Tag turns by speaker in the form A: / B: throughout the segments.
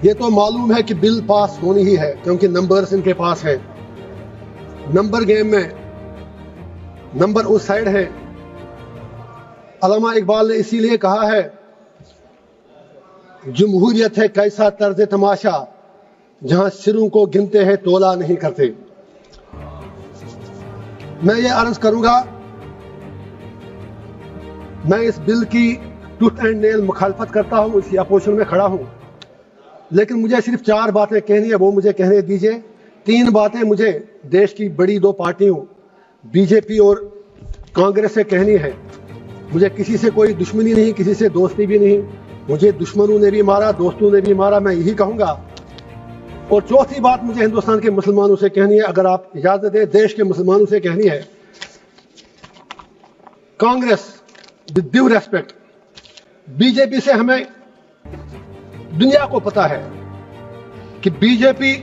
A: یہ تو معلوم ہے کہ بل پاس ہونی ہی ہے کیونکہ نمبرز ان کے پاس ہیں. نمبر گیم میں نمبر اس سائڈ ہے. علامہ اقبال نے اسی لیے کہا ہے جمہوریت ہے کیسا طرز تماشا جہاں سروں کو گنتے ہیں تولا نہیں کرتے. میں یہ عرض کروں گا میں اس بل کی ٹوتھ اینڈ نیل مخالفت کرتا ہوں, اسی اپوزیشن میں کھڑا ہوں, لیکن مجھے صرف 4 باتیں کہنی ہے, وہ مجھے کہنے دیجئے. 3 باتیں مجھے دیش کی بڑی 2 پارٹیوں بی جے پی اور کانگریس سے کہنی ہے. مجھے کسی سے کوئی دشمنی نہیں, کسی سے دوستی بھی نہیں. مجھے دشمنوں نے بھی مارا, دوستوں نے بھی مارا, میں یہی کہوں گا. اور چوتھی بات مجھے ہندوستان کے مسلمانوں سے کہنی ہے, اگر آپ اجازت دیں دیش کے مسلمانوں سے کہنی ہے. Congress with due respect, B J P سے ہمیں دنیا کو پتا ہے کہ بی جے پی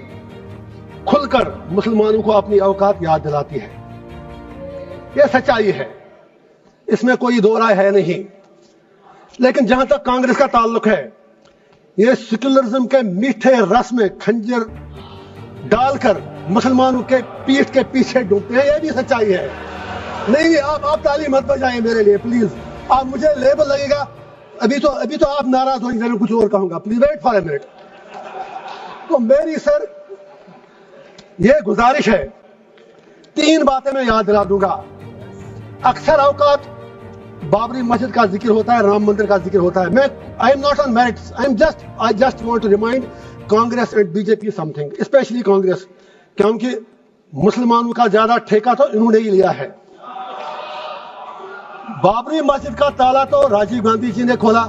A: کھل کر مسلمانوں کو اپنی اوقات یاد دلاتی ہے. یہ سچائی ہے, اس میں کوئی دو رائے ہے نہیں. لیکن جہاں تک کانگریس کا تعلق ہے, یہ سیکولرزم کے میٹھے رس میں کھنجر ڈال کر مسلمانوں کے پیٹھ کے پیچھے ڈوبتے ہیں. یہ بھی سچائی ہے. نہیں آپ تعلیم مت بجائیں میرے لیے پلیز. آپ مجھے لیبل لگے گا, ابھی تو آپ ناراض ہو جائیں, میں کچھ اور کہوں گا. Please wait for a minute. تو میری سر یہ گزارش ہے, 3 باتیں میں یاد دلا دوں گا. اکثر اوقات بابری مسجد کا ذکر ہوتا ہے, رام مندر کا ذکر ہوتا ہے. میں I am not on merits. I just want to remind Congress and BJP something, especially Congress, کیونکہ مسلمانوں کا زیادہ ٹھیکہ تو انہوں نے ہی لیا ہے. بابری مسجد کا تالا تو راجیو گاندھی جی نے کھولا,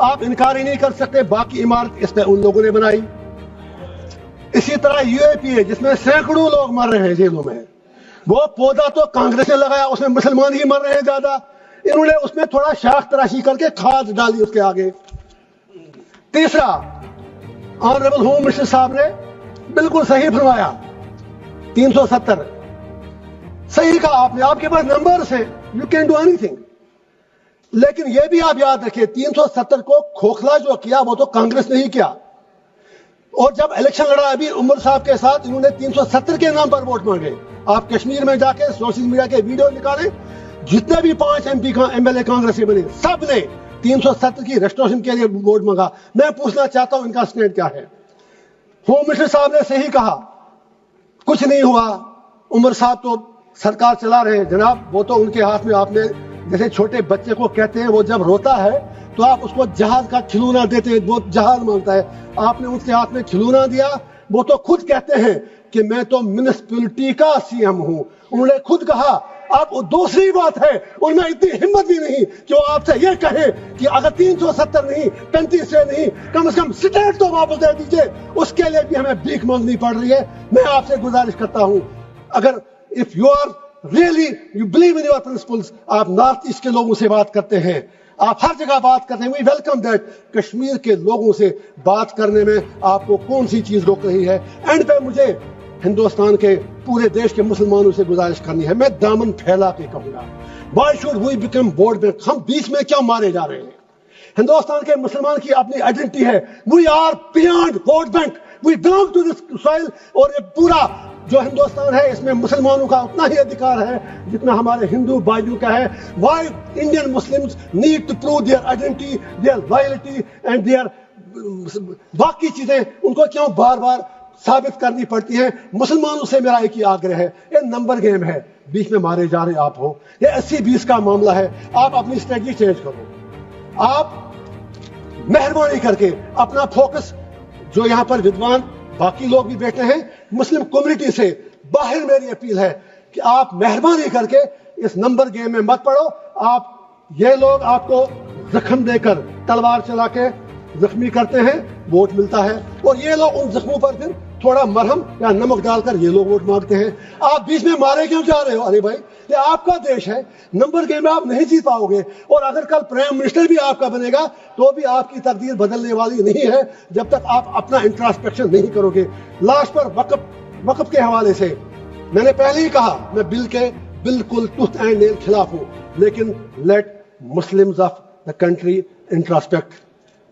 A: آپ انکار ہی نہیں کر سکتے. باقی عمارت اس پہ ان لوگوں نے بنائی. اسی طرح یو اے پی اے جس میں سینکڑوں لوگ مر رہے ہیں جیلوں میں, وہ پودا تو کانگریس نے لگایا, اس میں مسلمان ہی مر رہے ہیں زیادہ. انہوں نے اس میں تھوڑا شاخ تراشی کر کے کھاد ڈالی اس کے آگے. تیسرا, آنریبل ہوم منسٹر صاحب نے بالکل صحیح فرمایا, 370 صحیح کہا آپ نے. آپ کے پاس نمبرز ہیں, you can do any thing. لیکن یہ بھی آپ یاد رکھیں 370 کو کھوکھلا جو کیا وہ تو کانگریس نے ہی کیا. اور جب الیکشن لڑا ابھی عمر صاحب کے ساتھ, انہوں نے 370 کے نام پر ووٹ مانگے. آپ کشمیر میں جا کے سوشل میڈیا کے ویڈیو نکالیں, جتنے بھی 5 ایم ایل اے کانگریس کے بنے سب نے 370 کی ریسٹوریشن کے لیے ووٹ مانگا. میں پوچھنا چاہتا ہوں ان کا اسٹینڈ کیا ہے. ہوم منسٹر صاحب نے صحیح کہا, کچھ نہیں ہوا. عمر صاحب تو سرکار چلا رہے ہیں جناب, وہ تو ان کے ہاتھ میں, آپ نے جیسے چھوٹے بچے کو کہتے ہیں وہ جب روتا ہے تو آپ اس کو جہاز کا کھلونا دیتے ہیں, وہ جہاز مانگتا ہے. آپ نے ان کے ہاتھ میں کھلونا دیا. وہ تو خود کہتے ہیں کہ میں تو میونسپلٹی کا سی ایم ہوں. انہوں نے خود کہا. اب دوسری بات ہے, ان میں اتنی ہمت بھی نہیں کہ وہ آپ سے یہ کہے کہ اگر 370 نہیں 35 سے نہیں, کم از کم اسٹیٹ تو واپس دے دیجیے. اس کے لیے بھی ہمیں بھیک مانگنی پڑ رہی ہے. میں آپ سے گزارش کرتا ہوں, اگر if you are really you believe in your principles, آپ نارتھ ایسٹ کے لوگوں سے بات کرتے ہیں, آپ ہر جگہ بات کرتے ہیں, we welcome that. کشمیر کے لوگوں سے بات کرنے میں آپ کو کون سی چیز روک رہی ہے؟ اینڈ پہ مجھے ہندوستان کے پورے دیش کے مسلمانوں سے گزارش کرنی ہے, میں دامن پھیلا کے کہوں گا, why should we become vote bank? ہم بیچ میں کیوں مارے جا رہے ہیں؟ ہندوستان کے مسلمان کی اپنی آئیڈینٹی ہے, we are beyond vote bank, we belong to this soil. اور یہ پورا جو ہندوستان ہے اس میں مسلمانوں کا اتنا ہی ادھیکار ہے جتنا ہمارے ہندو بھائیوں کا ہے. why Indian Muslims need to prove their identity, their loyalty and their باقی چیزیں ان کو کیوں بار بار ثابت کرنی پڑتی ہیں؟ مسلمانوں سے میرا ایک ہی آگرہ ہے, یہ نمبر گیم ہے, بیچ میں مارے جا رہے آپ ہو. یہ 80-20 کا معاملہ ہے. آپ اپنی اسٹریٹجی چینج کرو. آپ مہربانی کر کے اپنا فوکس, جو یہاں پر ودوان باقی لوگ بھی بیٹھے ہیں مسلم کمیونٹی سے, باہر میری اپیل ہے کہ آپ مہربانی کر کے اس نمبر گیم میں مت پڑو. آپ یہ لوگ آپ کو زخم دے کر تلوار چلا کے زخمی کرتے ہیں, ووٹ ملتا ہے, اور یہ لوگ ان زخموں پر پھر تھوڑا مرہم یا نمک ڈال کر یہ لوگ ووٹ مانگتے ہیں. آپ بیچ میں مارے کیوں جا رہے ہو؟ ارے بھائی یہ آپ کا دیش ہے, نمبر گیم میں آپ نہیں جیت پاؤ گے. اور اگر کل پرائم منسٹر بھی آپ کا بنے گا تو بھی آپ کی تقدیر بدلنے والی نہیں ہے جب تک آپ اپنا انٹراسپیکشن نہیں کرو گے. لاسٹ پر وقف کے حوالے سے میں نے پہلے ہی کہا, میں بل کے بالکل ٹوتھ اینڈ نیل خلاف ہوں, لیکن let Muslims of the country introspect.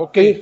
B: Okay.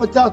A: 50।